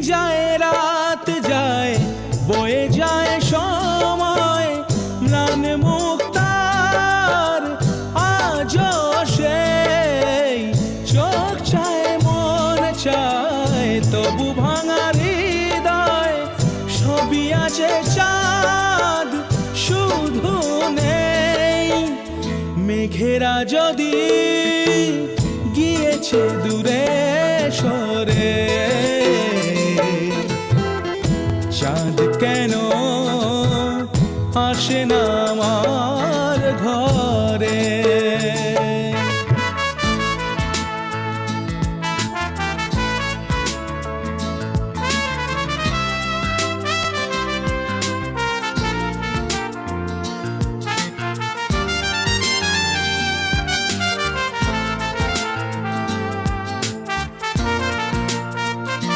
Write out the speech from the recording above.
যায় রাত যায় বয়ে যায় সময় ম্লান মুক্তার আজও সেই চোখ চায় মন চায় তবু ভাঙা হৃদয় সবই আছে চাঁদ শুধু নেই মেঘেরা যদি গিয়েছে দূরে সরে